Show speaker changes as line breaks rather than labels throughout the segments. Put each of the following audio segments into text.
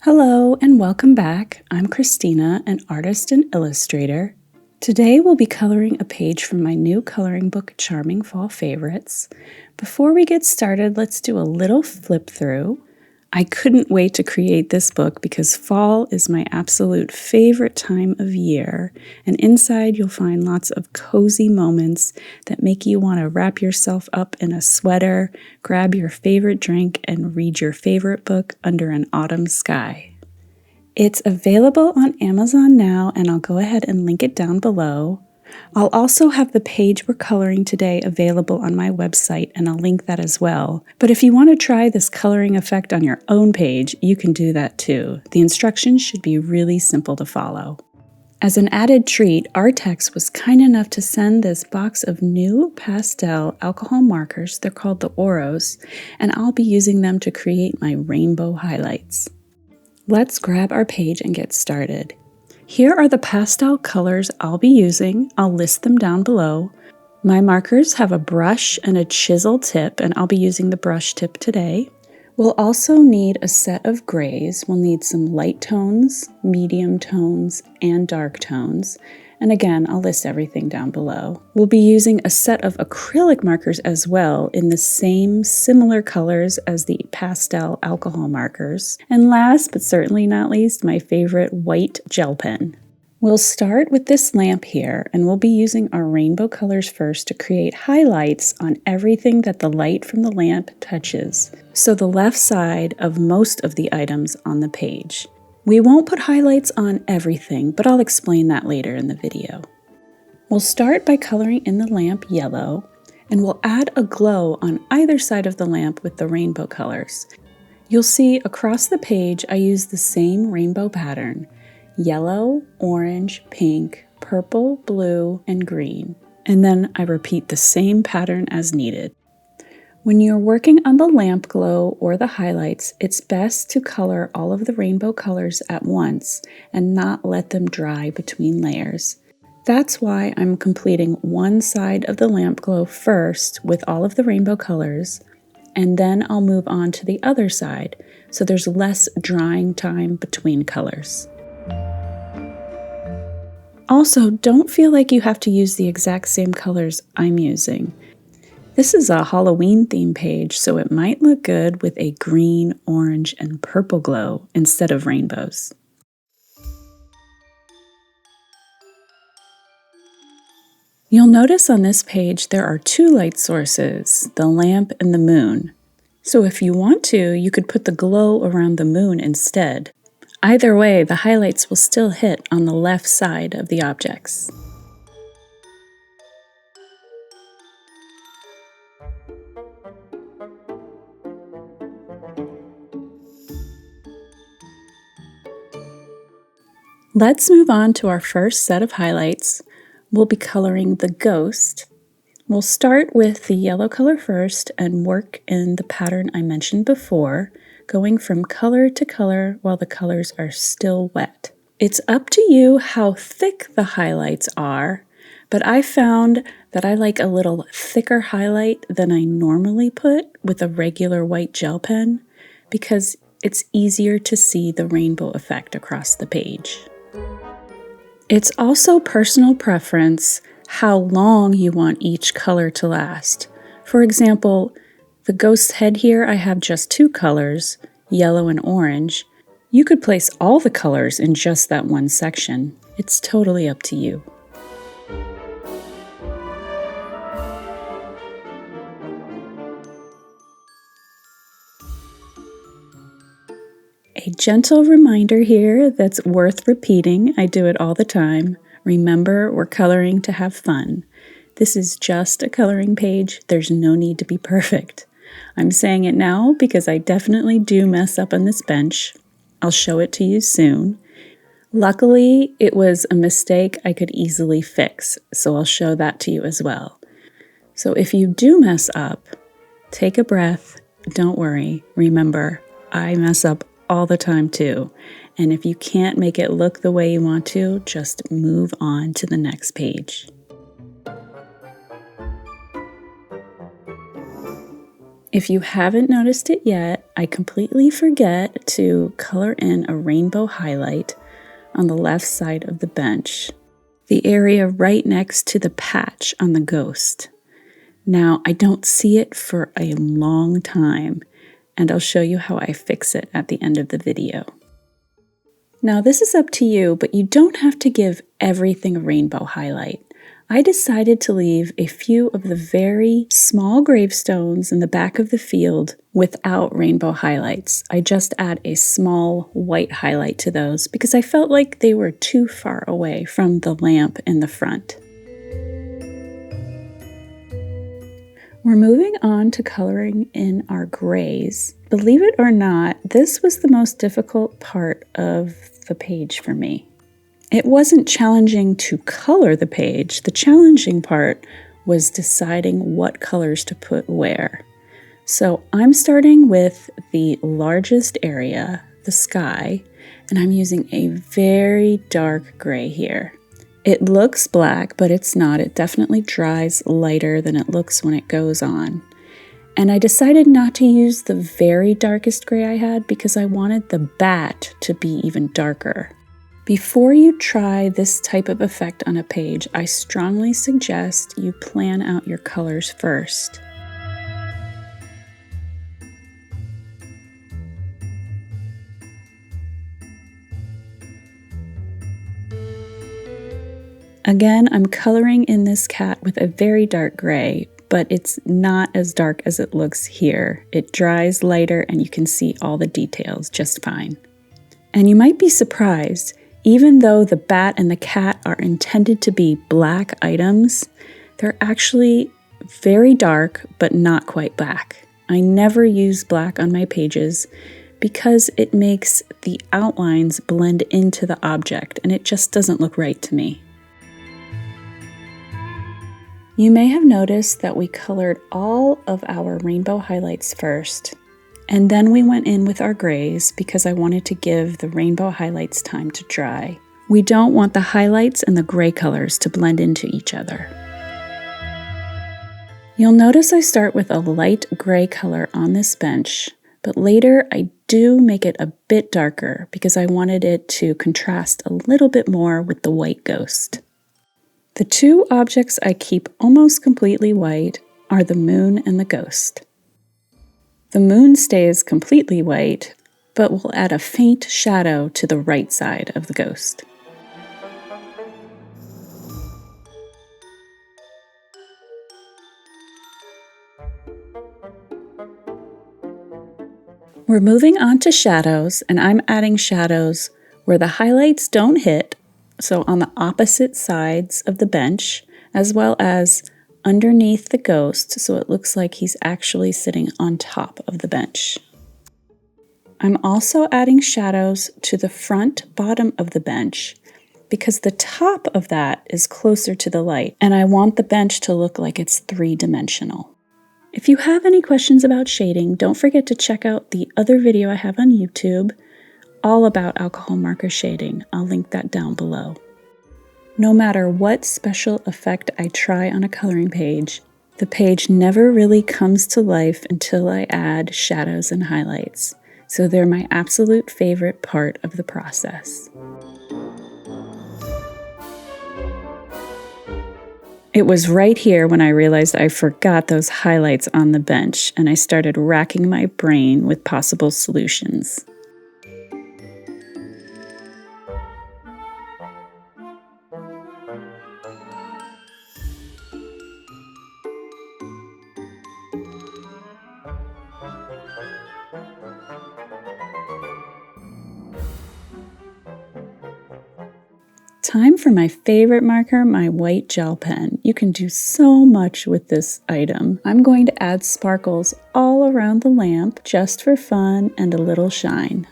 Hello and welcome back. I'm Christina, an artist and illustrator. Today we'll be coloring a page from my new coloring book, Charming Fall Favorites. Before we get started, let's do a little flip through. I couldn't wait to create this book because fall is my absolute favorite time of year, and inside you'll find lots of cozy moments that make you want to wrap yourself up in a sweater, grab your favorite drink, and read your favorite book under an autumn sky. It's available on Amazon now, and I'll go ahead and link it down below. I'll also have the page we're coloring today available on my website, and I'll link that as well. But if you want to try this coloring effect on your own page, you can do that too. The instructions should be really simple to follow. As an added treat, Arrtx was kind enough to send this box of new pastel alcohol markers. They're called the Oros, and I'll be using them to create my rainbow highlights. Let's grab our page and get started. Here are the pastel colors I'll be using. I'll list them down below. My markers have a brush and a chisel tip, and I'll be using the brush tip today. We'll also need a set of grays. We'll need some light tones, medium tones, and dark tones. And again, I'll list everything down below. We'll be using a set of acrylic markers as well in the same similar colors as the pastel alcohol markers. And last but certainly not least, my favorite white gel pen. We'll start with this lamp here, and we'll be using our rainbow colors first to create highlights on everything that the light from the lamp touches. So the left side of most of the items on the page. We won't put highlights on everything, but I'll explain that later in the video. We'll start by coloring in the lamp yellow, and we'll add a glow on either side of the lamp with the rainbow colors. You'll see across the page I use the same rainbow pattern: yellow, orange, pink, purple, blue, and green. And then I repeat the same pattern as needed. When you're working on the lamp glow or the highlights, it's best to color all of the rainbow colors at once and not let them dry between layers. That's why I'm completing one side of the lamp glow first with all of the rainbow colors, and then I'll move on to the other side, so there's less drying time between colors. Also, don't feel like you have to use the exact same colors I'm using. This is a Halloween theme page, so it might look good with a green, orange, and purple glow instead of rainbows. You'll notice on this page there are two light sources, the lamp and the moon. So if you want to, you could put the glow around the moon instead. Either way, the highlights will still hit on the left side of the objects. Let's move on to our first set of highlights. We'll be coloring the ghost. We'll start with the yellow color first and work in the pattern I mentioned before, going from color to color while the colors are still wet. It's up to you how thick the highlights are, but I found that I like a little thicker highlight than I normally put with a regular white gel pen because it's easier to see the rainbow effect across the page. It's also personal preference how long you want each color to last. For example, the ghost's head here, I have just two colors, yellow and orange. You could place all the colors in just that one section. It's totally up to you. A gentle reminder here that's worth repeating. I do it all the time. Remember, we're coloring to have fun. This is just a coloring page. There's no need to be perfect. I'm saying it now because I definitely do mess up on this bench. I'll show it to you soon. Luckily, it was a mistake I could easily fix, so I'll show that to you as well. So if you do mess up, take a breath. Don't worry. Remember, I mess up all the time too. And if you can't make it look the way you want to, just move on to the next page. If you haven't noticed it yet, I completely forget to color in a rainbow highlight on the left side of the bench, the area right next to the patch on the ghost. Now, I don't see it for a long time, and I'll show you how I fix it at the end of the video. Now, this is up to you, but you don't have to give everything a rainbow highlight. I decided to leave a few of the very small gravestones in the back of the field without rainbow highlights. I just add a small white highlight to those because I felt like they were too far away from the lamp in the front. We're moving on to coloring in our grays. Believe it or not, this was the most difficult part of the page for me. It wasn't challenging to color the page. The challenging part was deciding what colors to put where. So I'm starting with the largest area, the sky, and I'm using a very dark gray here. It looks black, but it's not. It definitely dries lighter than it looks when it goes on. And I decided not to use the very darkest gray I had because I wanted the bat to be even darker. Before you try this type of effect on a page, I strongly suggest you plan out your colors first. Again, I'm coloring in this cat with a very dark gray, but it's not as dark as it looks here. It dries lighter and you can see all the details just fine. And you might be surprised, even though the bat and the cat are intended to be black items, they're actually very dark, but not quite black. I never use black on my pages because it makes the outlines blend into the object, and it just doesn't look right to me. You may have noticed that we colored all of our rainbow highlights first, and then we went in with our grays because I wanted to give the rainbow highlights time to dry. We don't want the highlights and the gray colors to blend into each other. You'll notice I start with a light gray color on this bench, but later I do make it a bit darker because I wanted it to contrast a little bit more with the white ghost. The two objects I keep almost completely white are the moon and the ghost. The moon stays completely white, but will add a faint shadow to the right side of the ghost. We're moving on to shadows, and I'm adding shadows where the highlights don't hit, so on the opposite sides of the bench, as well as underneath the ghost, so it looks like he's actually sitting on top of the bench. I'm also adding shadows to the front bottom of the bench because the top of that is closer to the light, and I want the bench to look like it's three-dimensional. If you have any questions about shading, don't forget to check out the other video I have on YouTube, all about alcohol marker shading. I'll link that down below. No matter what special effect I try on a coloring page, the page never really comes to life until I add shadows and highlights, so they're my absolute favorite part of the process. It was right here when I realized I forgot those highlights on the bench, and I started racking my brain with possible solutions. Time for my favorite marker, my white gel pen. You can do so much with this item. I'm going to add sparkles all around the lamp just for fun and a little shine.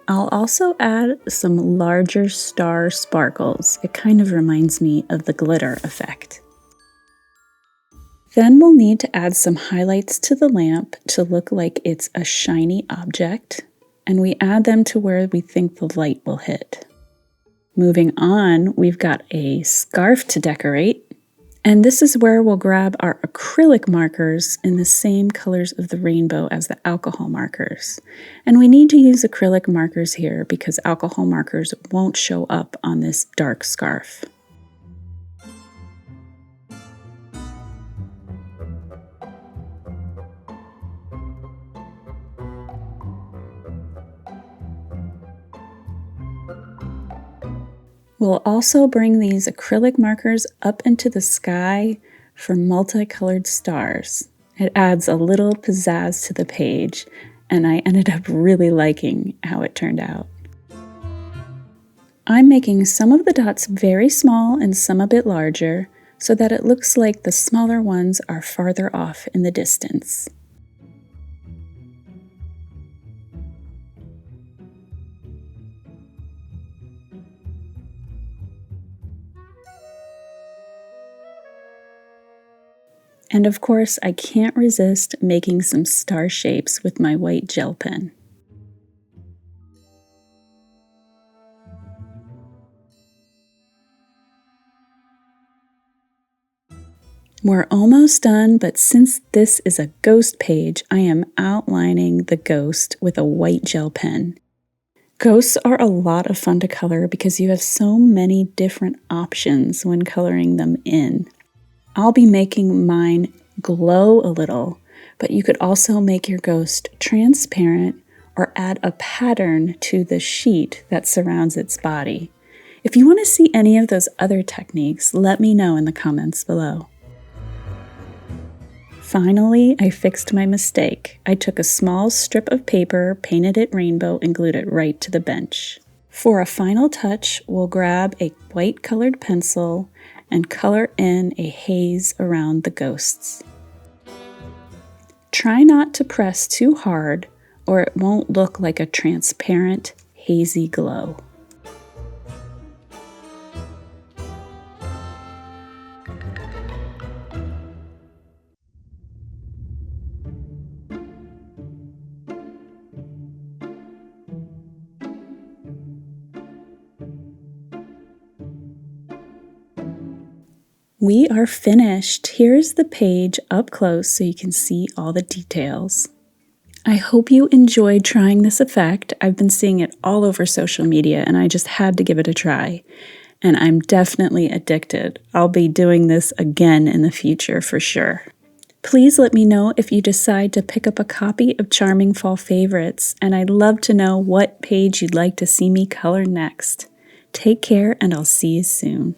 I'll also add some larger star sparkles. It kind of reminds me of the glitter effect. Then we'll need to add some highlights to the lamp to look like it's a shiny object, and we add them to where we think the light will hit. Moving on, we've got a scarf to decorate, and this is where we'll grab our acrylic markers in the same colors of the rainbow as the alcohol markers. And we need to use acrylic markers here because alcohol markers won't show up on this dark scarf. We'll also bring these acrylic markers up into the sky for multicolored stars. It adds a little pizzazz to the page, and I ended up really liking how it turned out. I'm making some of the dots very small and some a bit larger so that it looks like the smaller ones are farther off in the distance. And of course, I can't resist making some star shapes with my white gel pen. We're almost done, but since this is a ghost page, I am outlining the ghost with a white gel pen. Ghosts are a lot of fun to color because you have so many different options when coloring them in. I'll be making mine glow a little, but you could also make your ghost transparent or add a pattern to the sheet that surrounds its body. If you want to see any of those other techniques, let me know in the comments below. Finally, I fixed my mistake. I took a small strip of paper, painted it rainbow, and glued it right to the bench. For a final touch, we'll grab a white colored pencil and color in a haze around the ghosts. Try not to press too hard or it won't look like a transparent, hazy glow. We are finished. Here's the page up close so you can see all the details. I hope you enjoyed trying this effect. I've been seeing it all over social media and I just had to give it a try. And I'm definitely addicted. I'll be doing this again in the future for sure. Please let me know if you decide to pick up a copy of Charming Fall Favorites, and I'd love to know what page you'd like to see me color next. Take care and I'll see you soon.